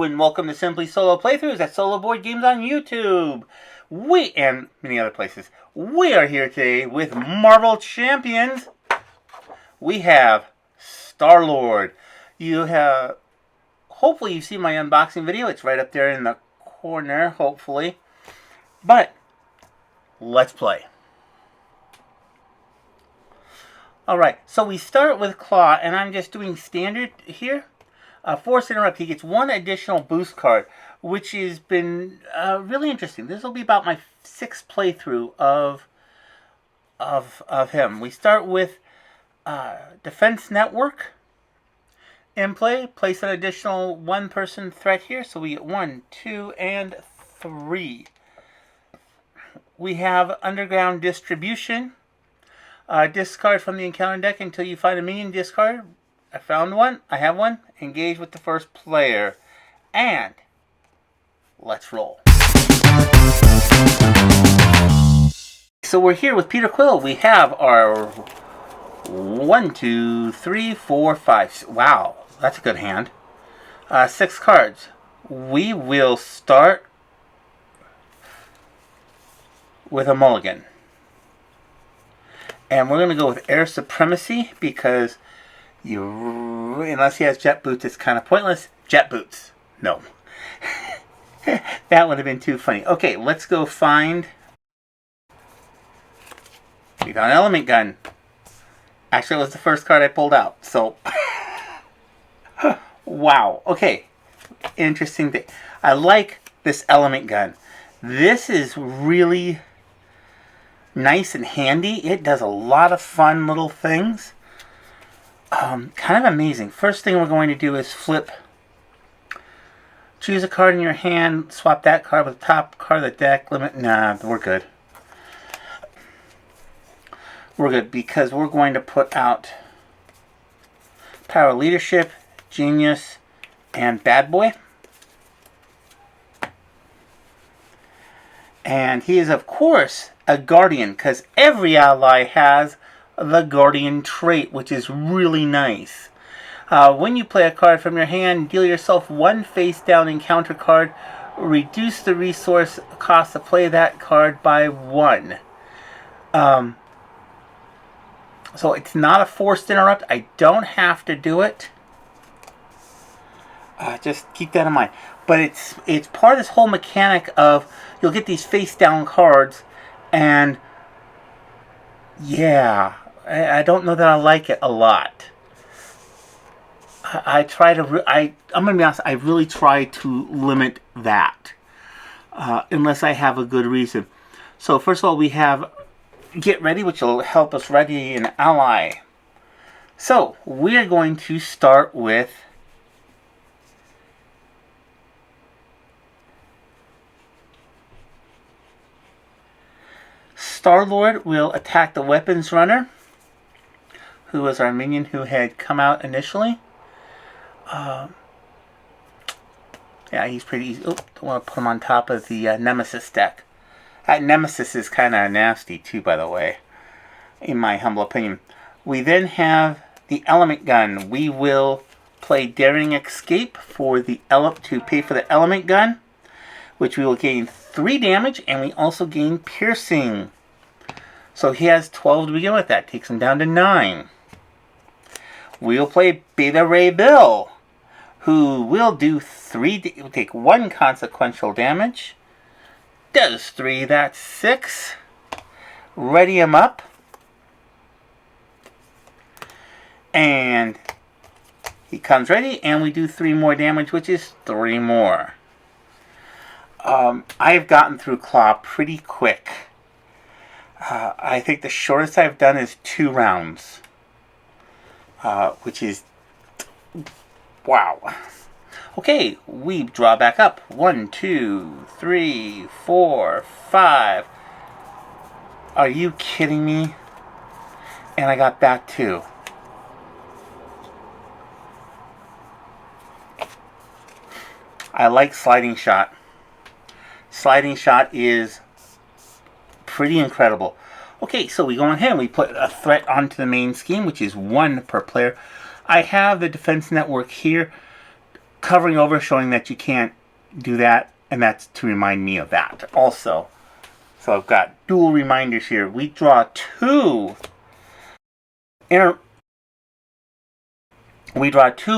and welcome to Simply Solo Playthroughs at Solo Board Games on YouTube. And many other places. We are here today with Marvel Champions. We have Star-Lord. Hopefully you've seen my unboxing video. It's right up there in the corner, hopefully. But, let's play. Alright, so we start with Klaw, and I'm just doing standard here. Force Interrupt, he gets one additional boost card, which has been really interesting. This will be about my 6th playthrough of him. We start with Defense Network in play. Place an additional one-person threat here, so we get 1, 2, and 3. We have Underground Distribution. Discard from the encounter deck until you find a minion discard. I found one. I have one. Engage with the first player. And let's roll. So we're here with Peter Quill. We have our 1, 2, 3, 4, 5. Wow, that's a good hand. 6 cards. We will start with a mulligan. And we're going to go with Air Supremacy because unless he has Jet Boots, it's kind of pointless. Jet Boots. No. That would have been too funny. Okay, let's go find... We found Element Gun. Actually, it was the first card I pulled out. So, wow. Okay, interesting thing. I like this Element Gun. This is really nice and handy. It does a lot of fun little things. Kind of amazing. First thing we're going to do is flip. Choose a card in your hand. Swap that card with the top card of the deck. Limit. Nah, we're good. We're good because we're going to put out Power Leadership, Genius, and Bad Boy. And he is, of course, a Guardian, because every ally has the Guardian trait, which is really nice. When you play a card from your hand, deal yourself one face-down encounter card. Reduce the resource cost to play that card by 1. So it's not a forced interrupt. I don't have to do it. Just keep that in mind. But it's part of this whole mechanic of you'll get these face-down cards, and yeah, I don't know that I like it a lot. I'm gonna be honest, I really try to limit that unless I have a good reason. So first of all, we have Get Ready, which will help us ready an ally. So we're going to start with Star-Lord will attack the weapons runner, who was our minion who had come out initially. Yeah, he's pretty easy. Oh, don't want to put him on top of the Nemesis deck. That Nemesis is kind of nasty too, by the way, in my humble opinion. We then have the Element Gun. We will play Daring Escape for to pay for the Element Gun, which we will gain 3 damage, and we also gain Piercing. So he has 12 to begin with. That takes him down to 9. We'll play Beta Ray Bill, who will do will take 1 consequential damage. Does 3, that's 6. Ready him up. And he comes ready, and we do 3 more damage, which is 3 more. I've gotten through Klaw pretty quick. I think the shortest I've done is 2 rounds. Which is... wow. Okay, we draw back up. 1, 2, 3, 4, 5. Are you kidding me? And I got back 2. I like Sliding Shot. Sliding Shot is pretty incredible. Okay, so we go ahead and we put a threat onto the main scheme, which is 1 per player. I have the Defense Network here. covering over, showing that you can't do that, and that's to remind me of that also. So I've got dual reminders here. We draw two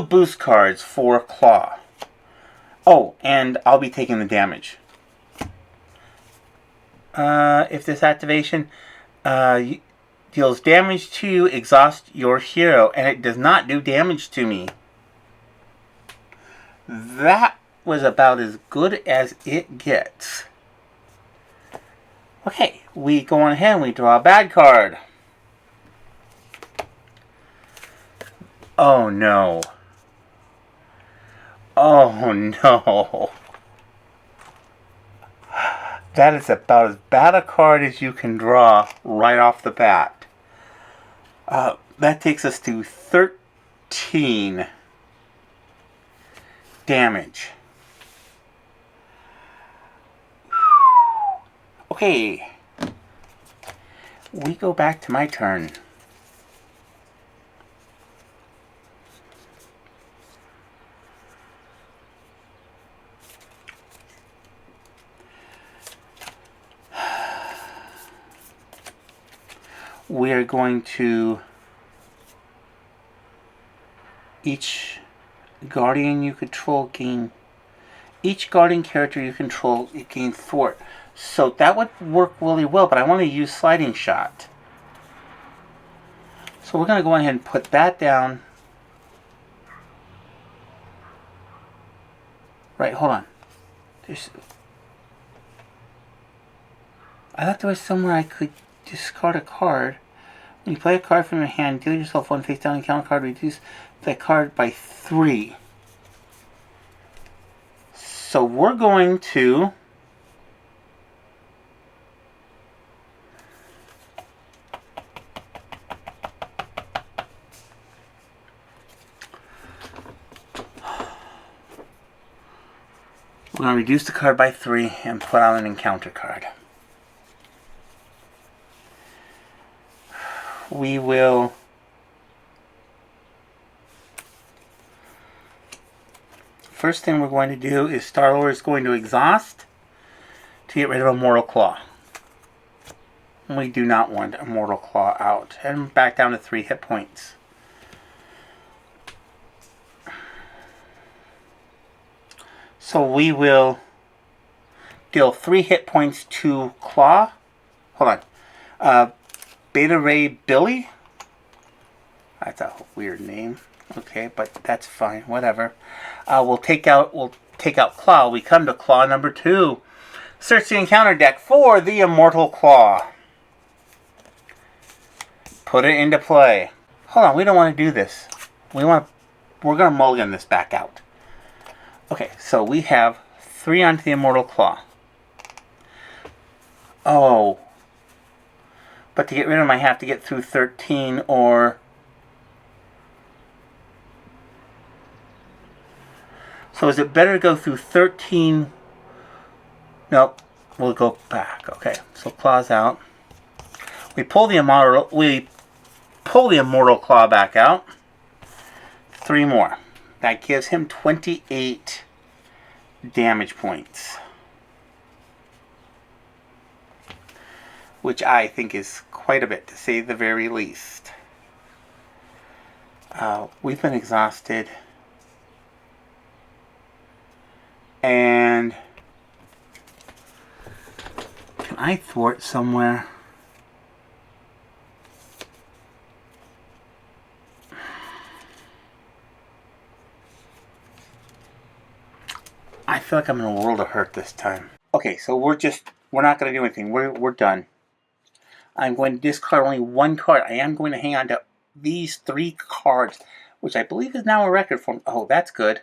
boost cards for Klaw. Oh, and I'll be taking the damage. If this activation deals damage to you, exhaust your hero, and it does not do damage to me. That was about as good as it gets. Okay, we go on ahead and we draw a bad card. Oh no. Oh no. That is about as bad a card as you can draw right off the bat. That takes us to 13 damage. Okay. We go back to my turn. We are going to each guardian you control gain. Each guardian character you control you gain thwart. So that would work really well, but I want to use sliding shot. So we're going to go ahead and put that down. Right, hold on. I thought there was somewhere I could discard a card. When you play a card from your hand, deal yourself one face down and count a card, reduce that card by 3. So we're going to reduce the card by 3 and put out an encounter card. We will first thing we're going to do is Star-Lord is going to exhaust to get rid of Immortal Klaw. We do not want Immortal Klaw out. And back down to 3 hit points. So we will deal 3 hit points to Klaw. Hold on. Beta Ray Billy. That's a weird name. Okay, but that's fine. Whatever. We'll take out Klaw. We come to Klaw number 2. Search the encounter deck for the Immortal Klaw. Put it into play. Hold on, we don't want to do this. We're gonna mulligan this back out. Okay, so we have 3 onto the Immortal Klaw. Oh. But to get rid of him, I have to get through 13 or... So is it better to go through 13? Nope. We'll go back. Okay, so Klaw's out. We pull the Immortal Klaw back out. 3 more. That gives him 28 damage points. Which I think is quite a bit, to say the very least. We've been exhausted. And can I thwart somewhere? I feel like I'm in a world of hurt this time. Okay, so we're not going to do anything. We're done. I'm going to discard only 1 card. I am going to hang on to these 3 cards, which I believe is now a record for me. Oh, that's good.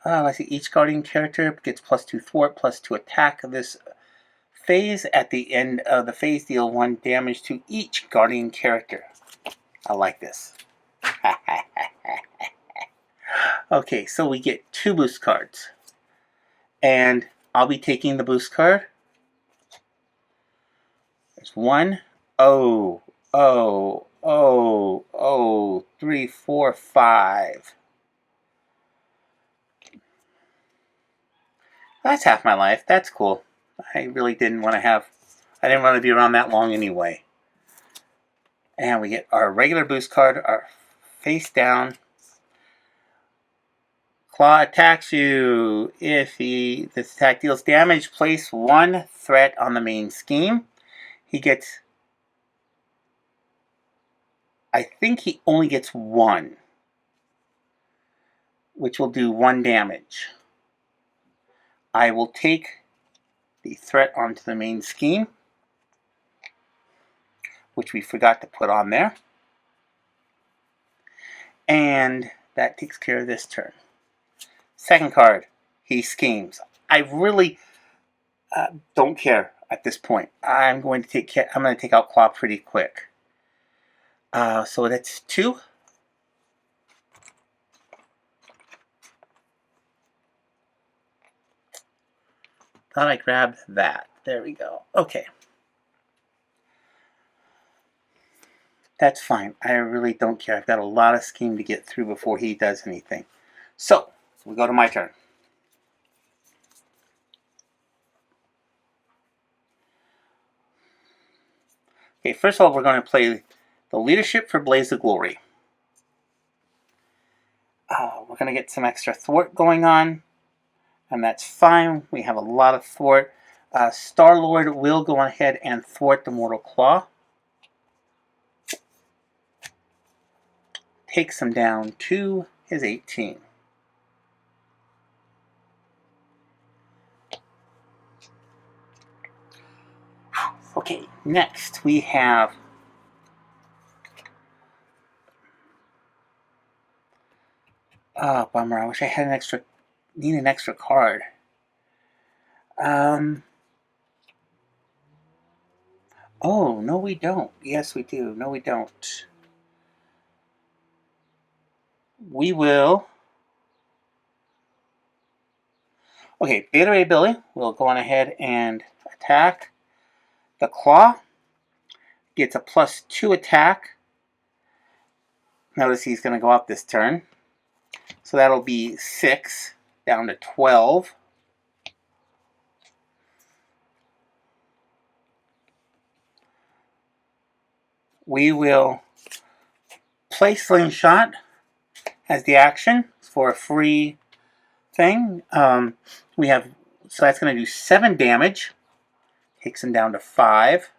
Let's see. Each guardian character gets +2 thwart, +2 attack this phase. At the end of the phase, deal 1 damage to each guardian character. I like this. Okay, so we get 2 boost cards. And I'll be taking the boost card. There's 1, 3, 4, 5. That's half my life. That's cool. I really didn't want to have... I didn't want to be around that long anyway. And we get our regular boost card, our face down. Klaw attacks you. If this attack deals damage, place one threat on the main scheme. He gets... I think he only gets one, which will do 1 damage. I will take the threat onto the main scheme, which we forgot to put on there. And that takes care of this turn. Second card, he schemes. I really don't care at this point. I'm going to take out Klaw pretty quick. So that's 2. Thought I grabbed that. There we go. Okay. That's fine. I really don't care. I've got a lot of scheme to get through before he does anything. So, we go to my turn. Okay, first of all, we're going to play the leadership for Blaze of Glory. We're going to get some extra thwart going on, and that's fine. We have a lot of thwart. Star-Lord will go ahead and thwart the Mortal Klaw. Takes him down to his 18. Okay, next we have bummer. I wish I had need an extra card. Oh, no we don't. Yes, we do. No, we don't. We will... Okay, Beta Ray Billy will go on ahead and attack. The Klaw gets a +2 attack. Notice he's going to go up this turn. So that'll be 6 down to 12. We will play Slingshot as the action for a free thing. So that's going to do 7 damage. Takes him down to 5.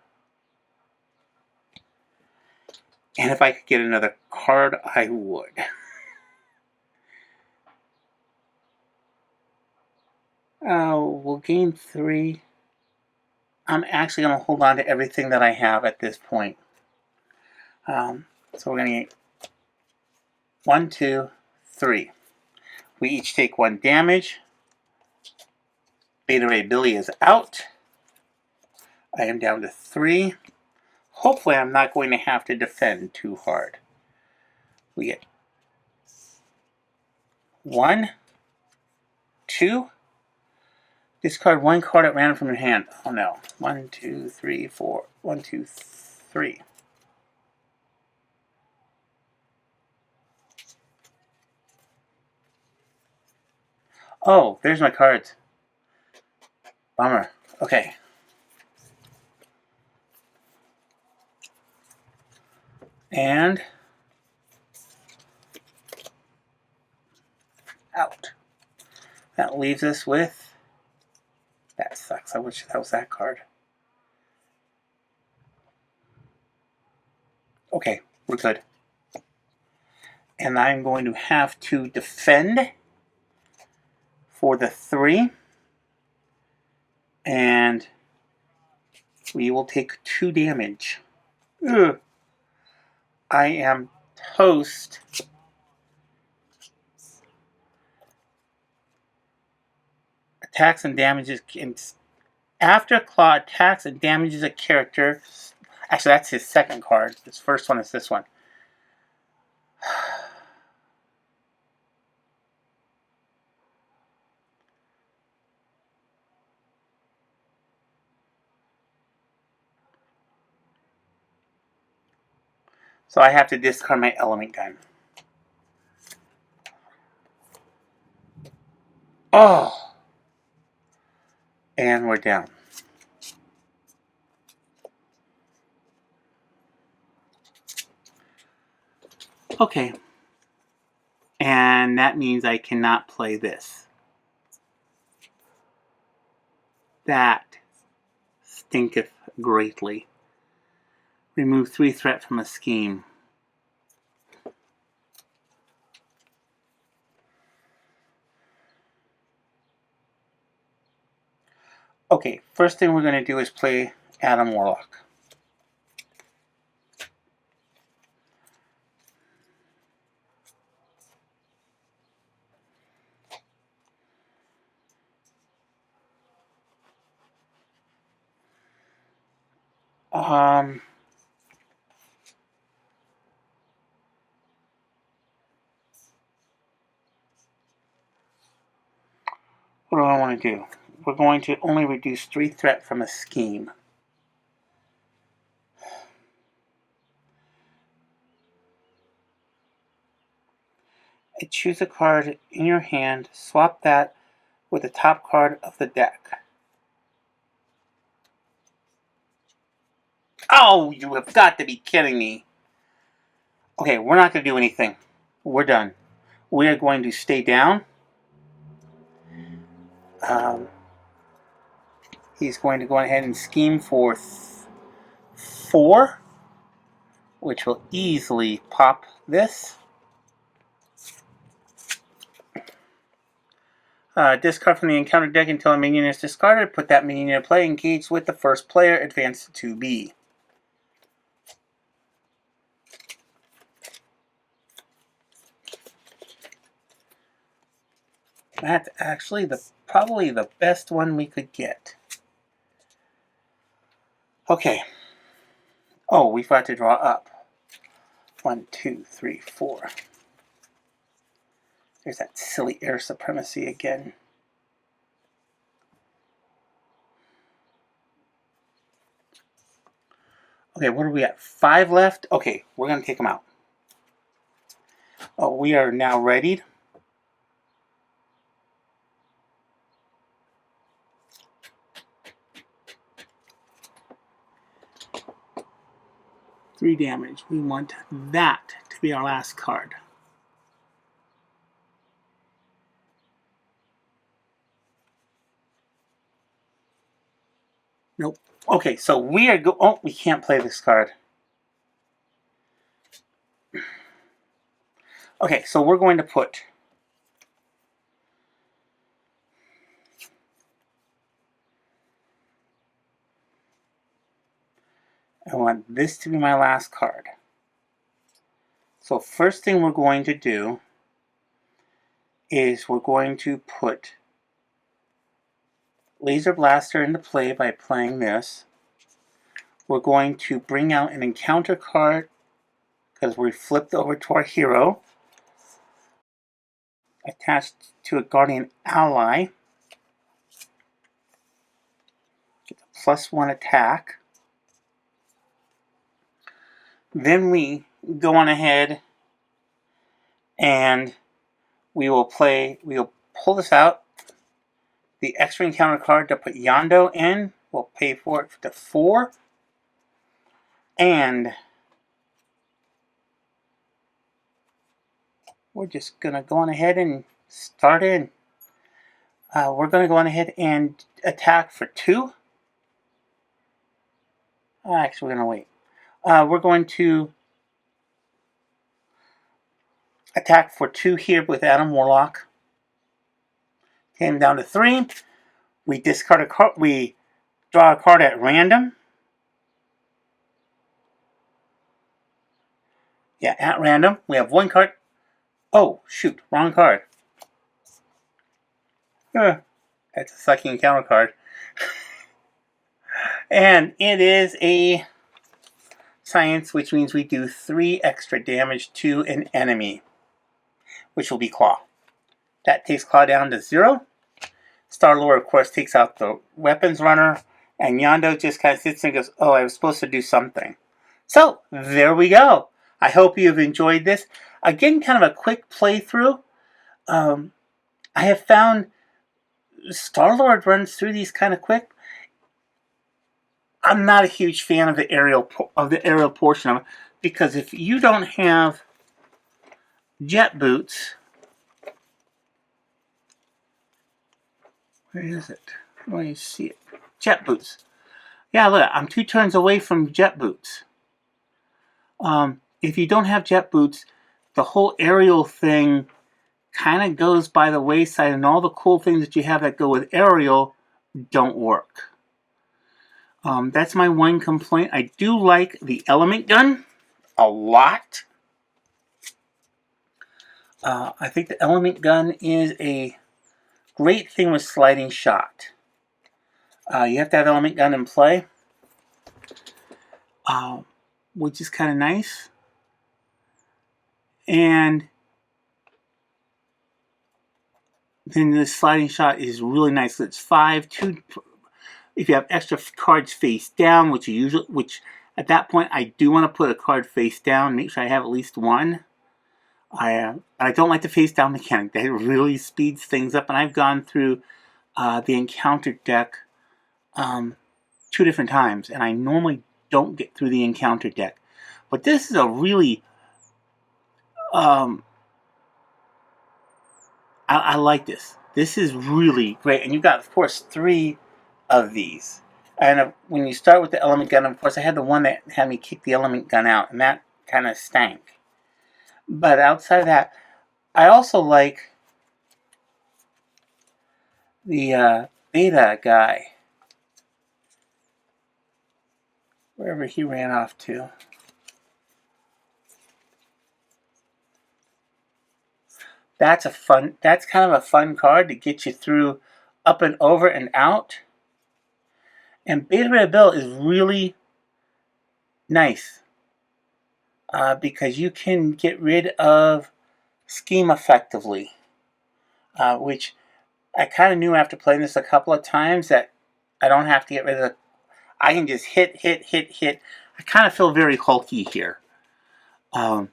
And if I could get another card, I would. We'll gain 3. I'm actually going to hold on to everything that I have at this point. So we're going to get 1, 2, 3. We each take 1 damage. Beta Ray Billy is out. I am down to 3. Hopefully I'm not going to have to defend too hard. We get 1, 2. Discard 1 card at random from your hand. Oh no. 1, 2, 3, 4. 1, 2, 3. Oh, there's my cards. Bummer. Okay. And out. That leaves us with... That sucks. I wish that was that card. Okay, we're good. And I'm going to have to defend for the 3. And we will take 2 damage. Ugh. I am toast. Attacks and damages. After Klaw attacks and damages a character. Actually, that's his second card. His first one is this one. So I have to discard my element gun. Oh! And we're down. Okay. And that means I cannot play this. That stinketh greatly. Remove 3 threat from a scheme. Okay, first thing we're going to do is play Adam Warlock. What do I want to do? We're going to only reduce 3 threat from a scheme. Choose a card in your hand, swap that with the top card of the deck. Oh, you have got to be kidding me. Okay, we're not going to do anything. We're done. We are going to stay down. He's going to go ahead and scheme for 4, which will easily pop this. Discard from the encounter deck until a minion is discarded. Put that minion in play. Engage with the first player. Advance to 2B. That's actually probably the best one we could get. Okay. Oh, we forgot to draw up. 1, 2, 3, 4. There's that silly air supremacy again. Okay, what are we at? 5 left? Okay, we're going to take them out. Oh, we are now readied. Three damage. We want that to be our last card. Nope. Okay, so we are oh, we can't play this card. Okay, so we're going to put I want this to be my last card. So first thing we're going to do is we're going to put Laser Blaster into play by playing this. We're going to bring out an encounter card because we flipped over to our hero. Attached to a Guardian ally. It's a +1 attack. Then we go on ahead and we will pull this out. The extra encounter card to put Yondu in, we'll pay for it to 4. And we're just going to go on ahead and start in. We're going to go on ahead and attack for 2. Actually, we're going to wait. We're going to attack for 2 here with Adam Warlock. Came down to 3. We discard a card. We draw a card at random. Yeah, at random. We have 1 card. Oh, shoot. Wrong card. That's a sucking encounter card. And it is a science, which means we do 3 extra damage to an enemy, which will be Klaw. That takes Klaw down to 0. Star-Lord, of course, takes out the weapons runner, and Yondu just kind of sits and goes, oh, I was supposed to do something. So, there we go. I hope you've enjoyed this. Again, kind of a quick playthrough. I have found Star-Lord runs through these kind of quick. I'm not a huge fan of the aerial portion of it, because if you don't have jet boots, where is it? Where do you see it? Jet boots. Yeah, look, I'm 2 turns away from jet boots. If you don't have jet boots, the whole aerial thing kind of goes by the wayside, and all the cool things that you have that go with aerial don't work. That's my one complaint. I do like the element gun a lot. I think the element gun is a great thing with sliding shot. You have to have element gun in play, which is kind of nice. And then the sliding shot is really nice. It's 5, 2. If you have extra cards face down, which at that point I do want to put a card face down, make sure I have at least one. I don't like the face down mechanic. That really speeds things up, and I've gone through the encounter deck 2 different times, and I normally don't get through the encounter deck. But this is a really I like this. This is really great, and you've got, of course, 3 of these. And when you start with the element gun, of course, I had the one that had me kick the element gun out, and that kind of stank. But outside of that, I also like the beta guy, wherever he ran off to. That's kind of a fun card to get you through up and over and out. And Beta Ray Bill is really nice because you can get rid of scheme effectively, which I kind of knew after playing this a couple of times that I don't have to get rid of I can just hit. I kind of feel very hulky here. When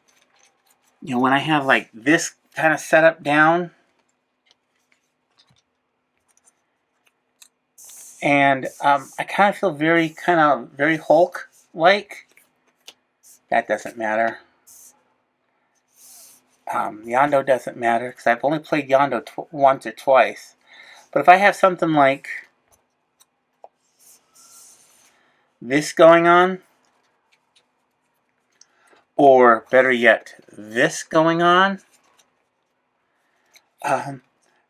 I have like this kind of setup down, and I kind of feel very Hulk-like. That doesn't matter. Yondu doesn't matter because I've only played Yondu once or twice. But if I have something like this going on, or better yet, this going on,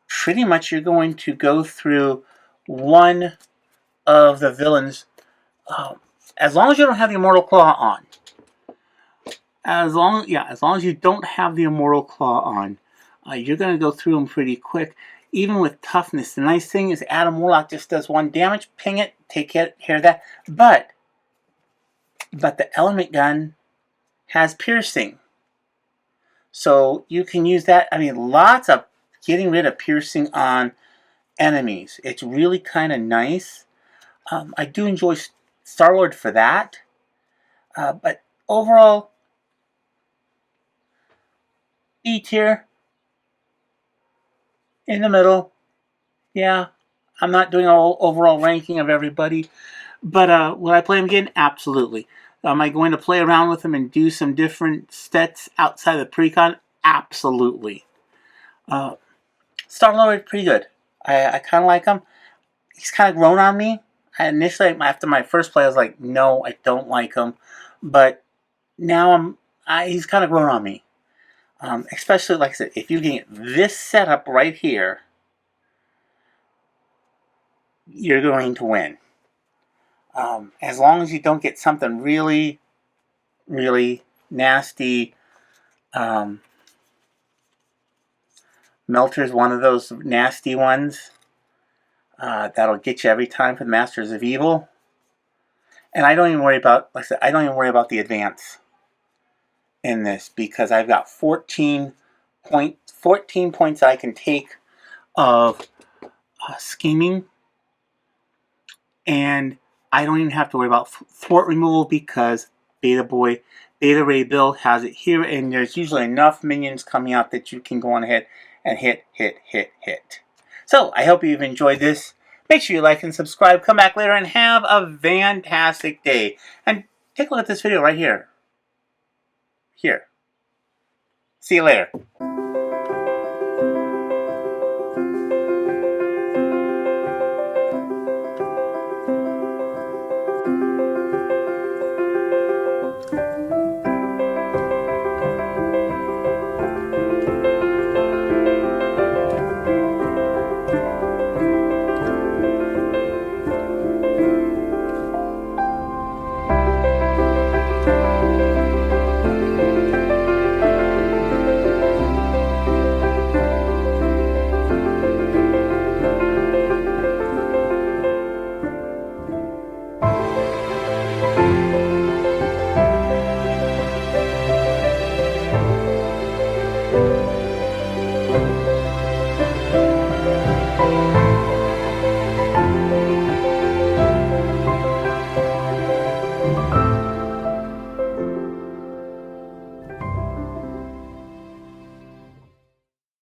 pretty much you're going to go through one of the villains, as long as you don't have the Immortal Claw on. As long as you don't have the Immortal Claw on, you're going to go through them pretty quick. Even with toughness, the nice thing is Adam Warlock just does 1 damage, ping it, take care of that. But the element gun has piercing, so you can use that. I mean, lots of getting rid of piercing on enemies. It's really kind of nice. I do enjoy Star-Lord for that, but overall, B tier. In the middle. Yeah, I'm not doing an overall ranking of everybody. But will I play him again? Absolutely. Am I going to play around with him and do some different stats outside of the Precon? Absolutely. Star-Lord, pretty good. I kind of like him. He's kind of grown on me. Initially, after my first play, I was like, no, I don't like him. But now he's kind of grown on me. Especially, like I said, if you can get this setup right here, you're going to win. As long as you don't get something really, really nasty. Melter's one of those nasty ones that'll get you every time for the Masters of Evil. And I don't even worry about, like I said, I don't even worry about the advance in this because I've got 14 points I can take of scheming, and I don't even have to worry about thwart removal because Beta Ray Bill has it here, and there's usually enough minions coming out that you can go on ahead and hit. So, I hope you've enjoyed this. Make sure you like and subscribe. Come back later and have a fantastic day. And take a look at this video right here. Here. See you later.